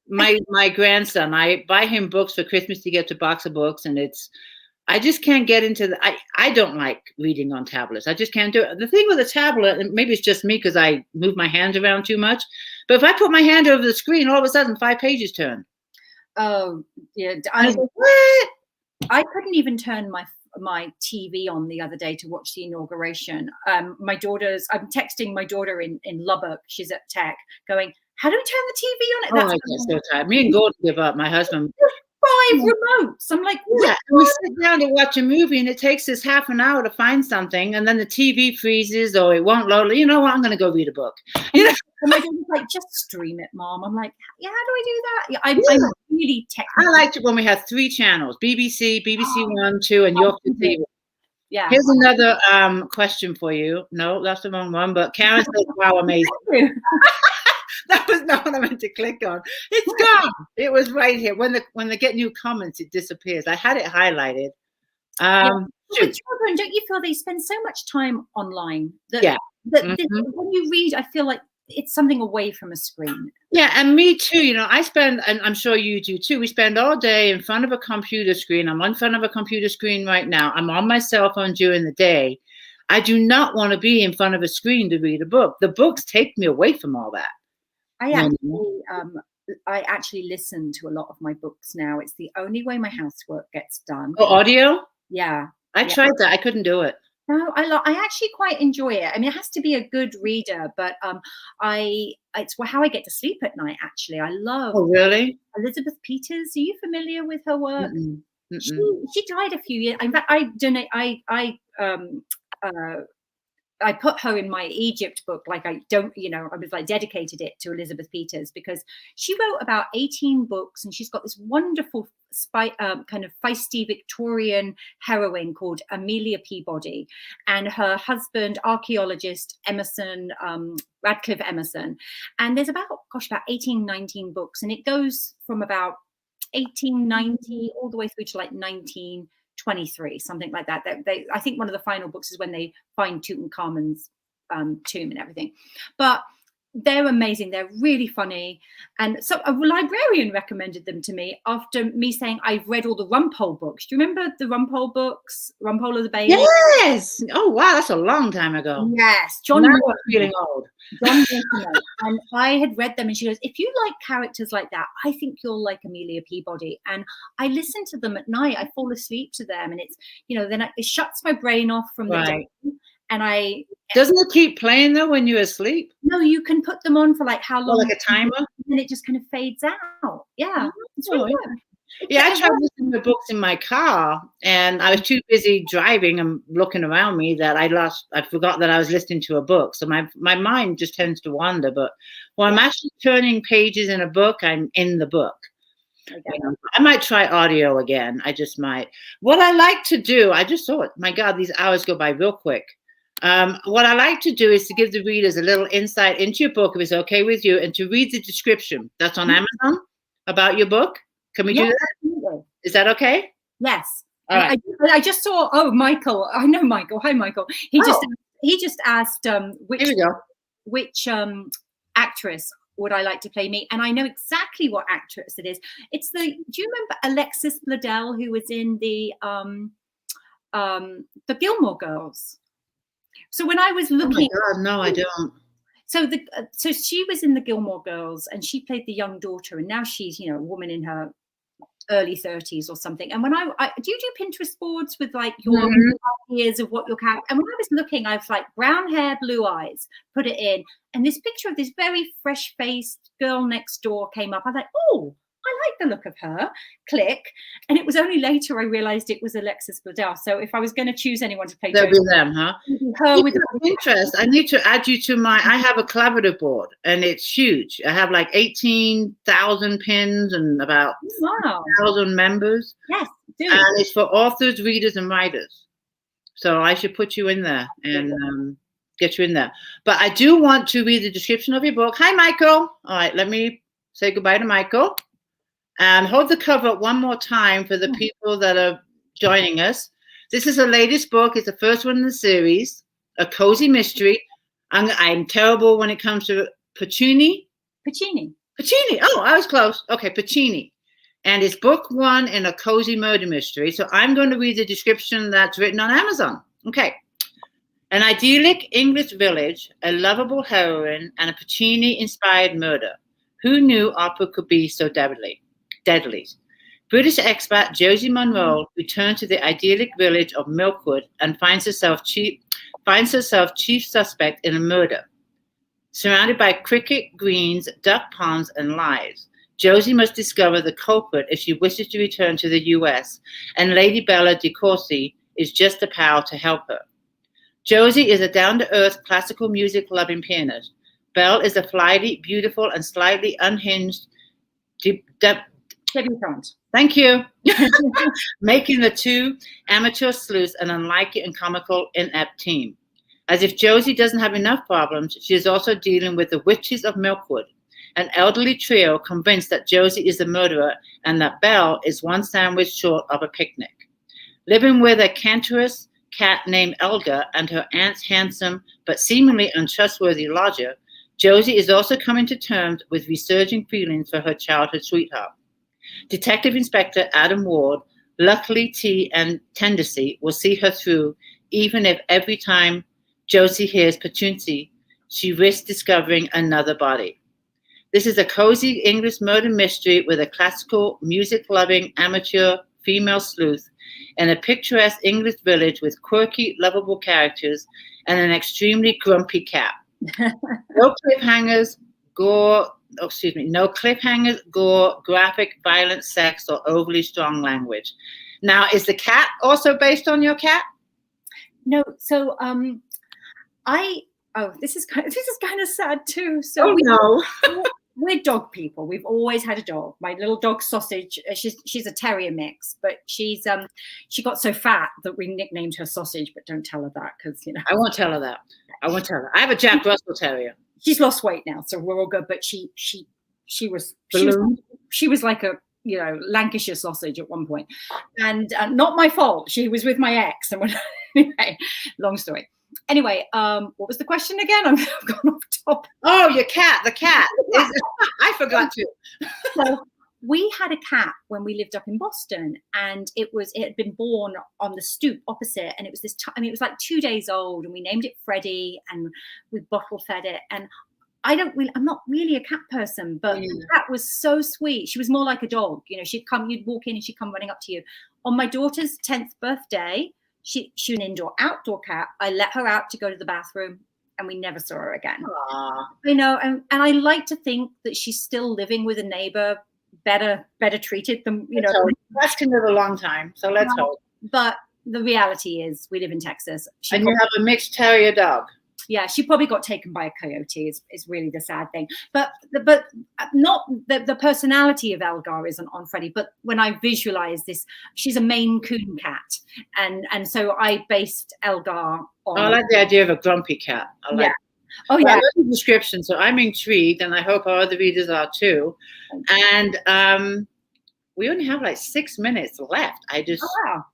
My grandson, I buy him books for Christmas. He gets a box of books, and I just can't get into I don't like reading on tablets. I just can't do it. The thing with a tablet, and maybe it's just me because I move my hands around too much, but if I put my hand over the screen, all of a sudden 5 pages turn. Oh, yeah. What? I couldn't even turn my TV on the other day to watch the inauguration. I'm texting my daughter in Lubbock. She's at Tech going, how do we turn the TV on? I get so tired. Me and Gordon give up. My husband. 5 remotes. I'm like, yeah. And we sit down to watch a movie, and it takes us half an hour to find something, and then the TV freezes or it won't load. You know what? I'm going to go read a book. You know? And my daughter's like, just stream it, Mom. I'm like, yeah, how do I do that? Yeah, I'm really technical. I liked it when we had 3 channels: BBC, BBC One, 2, and Yorkshire TV. Yeah. Here's another question for you. No, that's the wrong one. But Karen says, "Wow, amazing." That was not what I meant to click on. It's gone. It was right here. When they get new comments, it disappears. I had it highlighted. With children, don't you feel they spend so much time online that, when you read, I feel like it's something away from a screen. Yeah, and me too. You know, I spend, and I'm sure you do too, we spend all day in front of a computer screen. I'm in front of a computer screen right now. I'm on my cell phone during the day. I do not want to be in front of a screen to read a book. The books take me away from all that. I actually listen to a lot of my books now. It's the only way my housework gets done. Oh, audio? Yeah. I tried that. I couldn't do it. No, I actually quite enjoy it. I mean, it has to be a good reader, but it's how I get to sleep at night. Actually, I love. Oh, really? Elizabeth Peters. Are you familiar with her work? Mm-mm. She died a few years. In fact, I put her in my Egypt book. Like I was like dedicated it to Elizabeth Peters because she wrote about 18 books, and she's got this wonderful kind of feisty Victorian heroine called Amelia Peabody, and her husband, archaeologist Radcliffe Emerson. And there's about 18, 19 books, and it goes from about 1890 all the way through to like 1923, something like that. I think one of the final books is when they find Tutankhamun's tomb and everything. But they're amazing. They're really funny. And so a librarian recommended them to me after me saying I've read all the Rumpole books. Do you remember the Rumpole books? Rumpole of the Bailey? Yes. Oh, wow. That's a long time ago. Yes. John Morton. Feeling old. John Morton. And I had read them, and she goes, if you like characters like that, I think you'll like Amelia Peabody. And I listen to them at night. I fall asleep to them, and it's, then it shuts my brain off from the day. And doesn't it keep playing though when you're asleep? No, you can put them on for like how long? Like a timer? And it just kind of fades out. Yeah. It's really good. Yeah, I tried listening to books in my car, and I was too busy driving and looking around me that I forgot that I was listening to a book. So my mind just tends to wander. But when I'm actually turning pages in a book, I'm in the book. I might try audio again. I just might. What I like to do, I just thought, my God, these hours go by real quick. What I like to do is to give the readers a little insight into your book, if it's okay with you, and to read the description that's on Amazon about your book. Can we do that? Absolutely. Is that okay? Yes. All right. I just saw. Oh, Michael. I know Michael. Hi, Michael. He just asked which actress would I like to play me, and I know exactly what actress it is. It's do you remember Alexis Bledel, who was in the Gilmore Girls? So when I was looking, oh my God, no, I don't. So she was in the Gilmore Girls, and she played the young daughter, and now she's a woman in her early 30s or something. And when I do you do Pinterest boards with like your ideas of what your character? And when I was looking, I was like, brown hair, blue eyes, put it in, and this picture of this very fresh-faced girl next door came up. I was like, oh, I like the look of her. Click. And it was only later I realized it was Alexis Bledel. So if I was going to choose anyone to play, there'll be them, huh? Her with interest. I need to add you to I have a collaborative board, and it's huge. I have like 18,000 pins and about 1,000 members. Yes, do. And it's for authors, readers, and writers. So I should put you in there and get you in there. But I do want to read the description of your book. Hi, Michael. All right, let me say goodbye to Michael. And hold the cover up one more time for the people that are joining us. This is the latest book. It's the first one in the series, A Cozy Mystery. I'm terrible when it comes to Puccini. Oh, I was close. Okay, Puccini. And it's book 1 in A Cozy Murder Mystery. So I'm going to read the description that's written on Amazon. Okay. An idyllic English village, a lovable heroine, and a Puccini-inspired murder. Who knew opera could be so deadly? British expat Josie Monroe returned to the idyllic village of Milkwood and finds herself chief suspect in a murder. Surrounded by cricket greens, duck ponds, and lies, Josie must discover the culprit if she wishes to return to the US, and Lady Bella de Courcy is just the pal to help her. Josie is a down-to-earth classical music-loving pianist. Belle is a flighty, beautiful, and slightly unhinged debutante. Thank you. Making the two amateur sleuths an unlikely and comical, inept team. As if Josie doesn't have enough problems, she is also dealing with the witches of Milkwood, an elderly trio convinced that Josie is the murderer and that Belle is one sandwich short of a picnic. Living with a cantankerous cat named Elga and her aunt's handsome but seemingly untrustworthy lodger, Josie is also coming to terms with resurging feelings for her childhood sweetheart. Detective Inspector Adam Ward, luckily tea and tendency, will see her through, even if every time Josie hears Petunsy, she risks discovering another body. This is a cozy English murder mystery with a classical, music-loving amateur female sleuth in a picturesque English village with quirky, lovable characters and an extremely grumpy cat. No cliffhangers, gore, graphic, violent sex, or overly strong language. Now, is the cat also based on your cat? No. So, this is kind of sad too. So we're dog people. We've always had a dog. My little dog Sausage. She's a terrier mix, but she got so fat that we nicknamed her Sausage. But don't tell her that because I won't tell her that. I have a Jack Russell Terrier. She's lost weight now, so we're all good. But she was like a Lancashire sausage at one point, and not my fault. She was with my ex, and anyway, long story. Anyway, what was the question again? I've gone off topic. Oh, your cat, the cat. I forgot to. So we had a cat when we lived up in Boston, and it had been born on the stoop opposite, and it was it was like 2 days old, and we named it Freddie, and we bottle fed it. And I'm not really a cat person, but the cat was so sweet. She was more like a dog. You'd walk in and she'd come running up to you. On my daughter's 10th birthday, she was an indoor-outdoor cat. I let her out to go to the bathroom, and we never saw her again. Aww. And I like to think that she's still living with a neighbor, better treated than Cats can live a long time, so let's hope. But the reality is, we live in Texas. And you have a mixed terrier dog. Yeah, she probably got taken by a coyote. Is really the sad thing. But not the personality of Elgar isn't on Freddie. But when I visualize this, she's a Maine Coon cat, and so I based Elgar on. Oh, I like the idea of a grumpy cat. Oh yeah. I love the description, so I'm intrigued, and I hope our other readers are too. And we only have like 6 minutes left. Wow.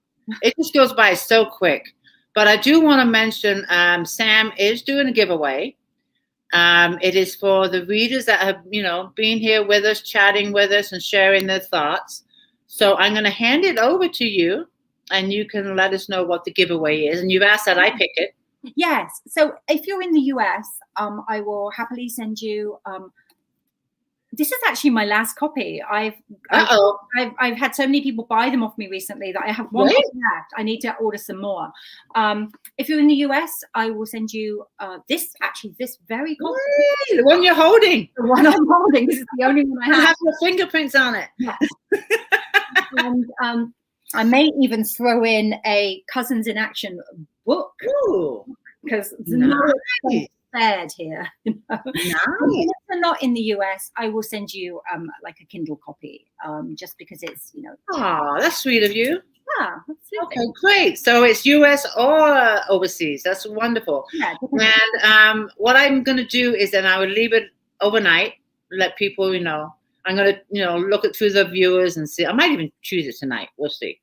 It just goes by so quick. But I do want to mention Sam is doing a giveaway. It is for the readers that have, been here with us, chatting with us, and sharing their thoughts. So I'm going to hand it over to you, and you can let us know what the giveaway is. And you've asked that I pick it. Yes. So if you're in the US, I will happily send you. This is actually my last copy. I've had so many people buy them off me recently that I have one copy left. I need to order some more. If you're in the US, I will send you this very copy. Yay, the one you're holding. The one I'm holding. This is the only one I have. It has your fingerprints on it. Yes. And I may even throw in a Cousins in Action book. Ooh, because it's nice. Fared here. Nice. If they're not in the US, I will send you like a Kindle copy, just because it's Oh, that's sweet of you. Yeah, absolutely. Okay, great. So it's US or overseas. That's wonderful. Yeah, and what I'm going to do is then I will leave it overnight. Let people, I'm going to, look it through the viewers and see. I might even choose it tonight. We'll see.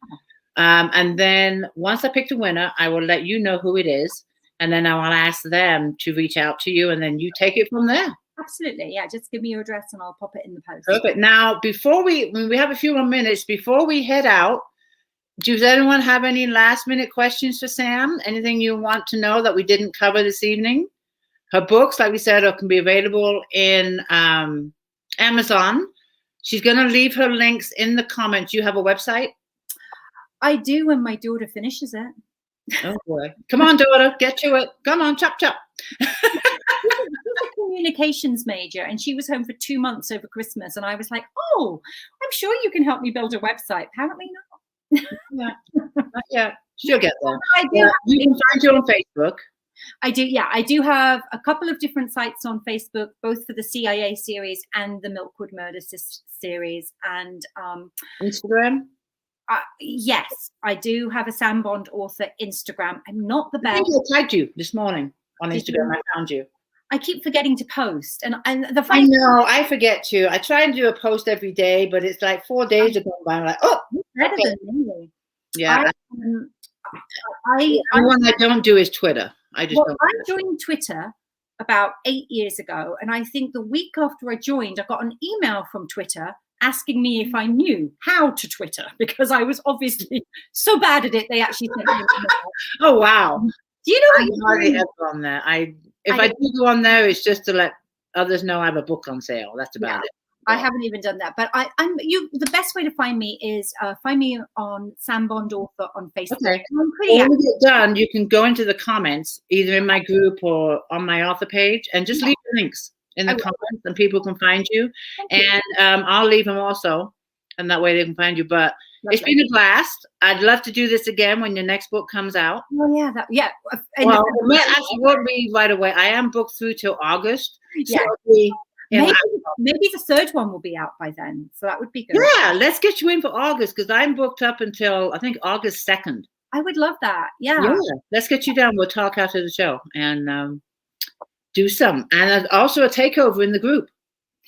And then once I pick the winner, I will let you know who it is. And then I will ask them to reach out to you, and then you take it from there. Absolutely. Yeah, just give me your address and I'll pop it in the post. Perfect. Now, when we have a few more minutes, before we head out, does anyone have any last-minute questions for Sam? Anything you want to know that we didn't cover this evening? Her books, like we said, can be available in Amazon. She's going to leave her links in the comments. You have a website? I do when my daughter finishes it. Oh boy. Come on, daughter, get to it. Come on, chop, chop. She's a communications major, and she was home for 2 months over Christmas. And I was like, oh, I'm sure you can help me build a website. Apparently not. Yeah, not yet. She'll get there. I do Yeah, you can find you on Facebook. I do. Yeah, I do have a couple of different sites on Facebook, both for the CIA series and the Milkwood Murder series. And Instagram? yes, I do have a Sam Bond author Instagram. I'm not the I best. think I tagged you this morning on Instagram. I found you. I keep forgetting to post, and the I know, I forget to. I try and do a post every day, but it's like 4 days are going by. I'm like, oh, better than me. yeah. The one I don't do is Twitter. I joined Twitter about 8 years ago, and I think the week after I joined, I got an email from Twitter asking me if I knew how to Twitter, because I was obviously so bad at it. They actually sent me an email. Oh wow! Do you know what I'm hardly ever on there. If I do go on there, it's just to let others know I have a book on sale. That's about it. I haven't even done that, but the best way to find me is find me on Sam Bond Author on Facebook. Okay. When we get done, you can go into the comments, either in my group or on my author page, and just leave links in the comments, and people can find you. And I'll leave them also, and that way they can find you. But it's been a blast. I'd love to do this again when your next book comes out. Oh yeah, Well, actually, won't be right away. I am booked through till August. So maybe the third one will be out by then, so that would be good. Yeah, let's get you in for August, because I'm booked up until I think August 2nd. I would love that. Yeah, let's get you down. We'll talk after the show and do some, and also a takeover in the group.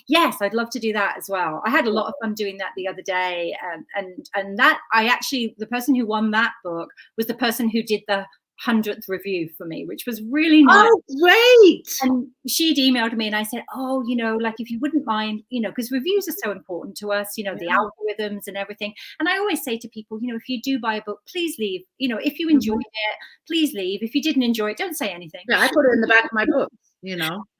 Yes, I'd love to do that as well. I had a lot of fun doing that the other day, and that the person who won that book was the person who did the 100th review for me, which was really nice. Oh, great. And she'd emailed me and I said, oh, like if you wouldn't mind, because reviews are so important to us, the algorithms and everything. And I always say to people, if you do buy a book, please leave. If you enjoyed it, please leave. If you didn't enjoy it, don't say anything. Yeah, I put it in the back of my book.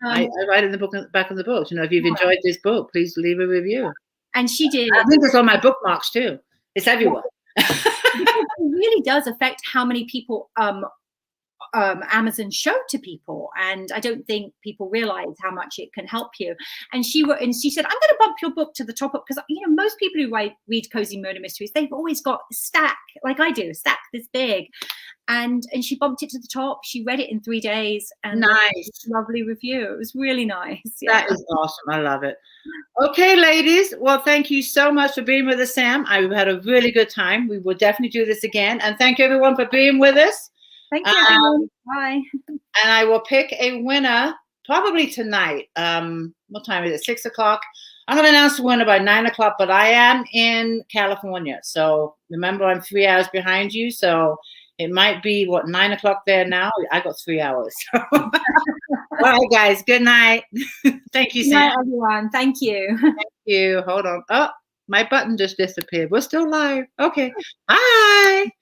I write in the book, back of the book. If you've enjoyed this book, please leave a review. And she did. I think it's on my bookmarks too. It's everywhere. It really does affect how many people Amazon show to people, and I don't think people realize how much it can help you. And she said, I'm going to bump your book to the top up, because most people who read cozy murder mysteries, they've always got a stack, like I do, a stack this big. And she bumped it to the top. She read it in 3 days, and nice, lovely review. It was really nice. That is awesome. I love it. Okay, ladies. Well, thank you so much for being with us, Sam. I've had a really good time. We will definitely do this again. And thank you, everyone, for being with us. Thank you, everyone. Bye. And I will pick a winner probably tonight. What time is it? 6 o'clock. I'm going to announce the winner by 9 o'clock, but I am in California. So remember, I'm 3 hours behind you. So it might be, 9 o'clock there now? I got 3 hours. All right, guys. Good night. Thank you, Sam. Good night, everyone. Thank you. Thank you. Hold on. Oh, my button just disappeared. We're still live. Okay. Bye.